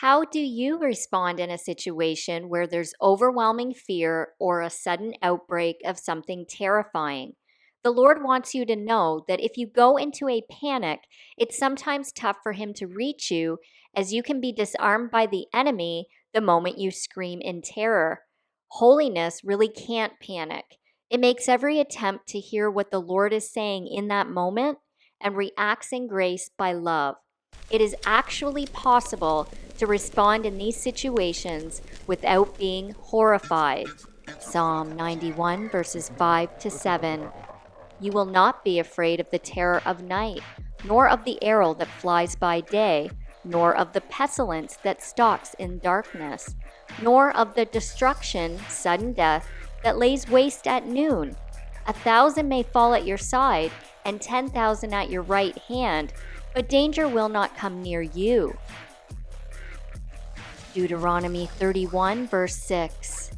How do you respond in a situation where there's overwhelming fear or a sudden outbreak of something terrifying? The Lord wants you to know that if you go into a panic, it's sometimes tough for Him to reach you, as you can be disarmed by the enemy the moment you scream in terror. Holiness really can't panic. It makes every attempt to hear what the Lord is saying in that moment and reacts in grace by love. It is actually possible to respond in these situations without being horrified. Psalm 91, verses 5 to 7. You will not be afraid of the terror of night, nor of the arrow that flies by day, nor of the pestilence that stalks in darkness, nor of the destruction, sudden death, that lays waste at noon. 1,000 may fall at your side, and 10,000 at your right hand, but danger will not come near you. Deuteronomy 31, verse 6.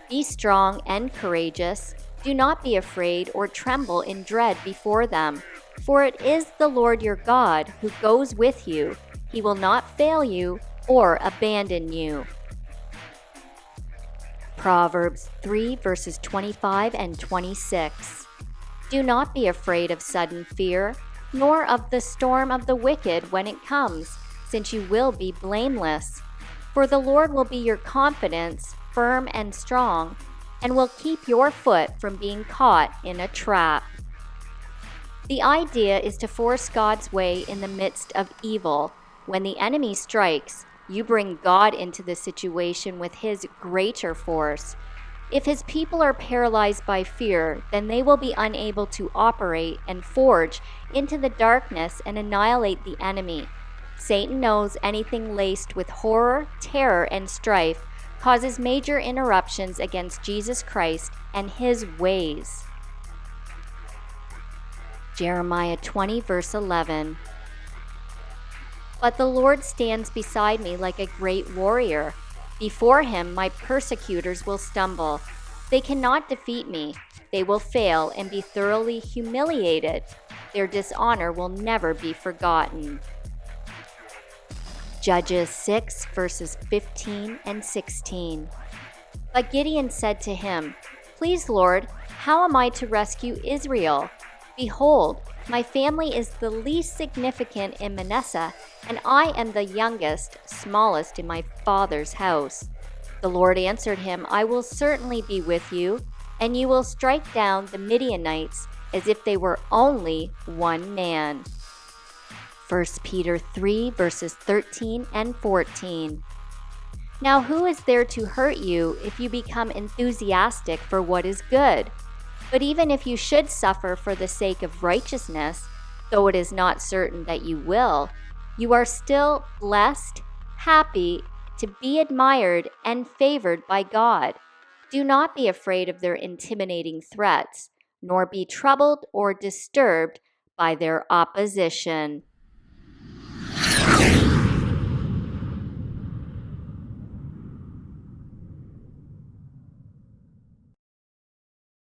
Be strong and courageous. Do not be afraid or tremble in dread before them, for it is the Lord your God who goes with you. He will not fail you or abandon you. Proverbs 3, verses 25 and 26. Do not be afraid of sudden fear, nor of the storm of the wicked when it comes, since you will be blameless. For the Lord will be your confidence, firm and strong, and will keep your foot from being caught in a trap. The idea is to force God's way in the midst of evil. When the enemy strikes, you bring God into the situation with His greater force. If His people are paralyzed by fear, then they will be unable to operate and forge into the darkness and annihilate the enemy. Satan knows anything laced with horror, terror, and strife causes major interruptions against Jesus Christ and His ways. Jeremiah 20, verse 11. But the Lord stands beside me like a great warrior. Before Him my persecutors will stumble. They cannot defeat me. They will fail and be thoroughly humiliated. Their dishonor will never be forgotten. Judges 6, verses 15 and 16. But Gideon said to him, Please, Lord, how am I to rescue Israel? Behold, my family is the least significant in Manasseh, and I am the youngest, smallest in my father's house. The Lord answered him, I will certainly be with you, and you will strike down the Midianites as if they were only one man. 1 Peter 3, verses 13 and 14. Now who is there to hurt you if you become enthusiastic for what is good? But even if you should suffer for the sake of righteousness, though it is not certain that you will, you are still blessed, happy, to be admired and favored by God. Do not be afraid of their intimidating threats, nor be troubled or disturbed by their opposition.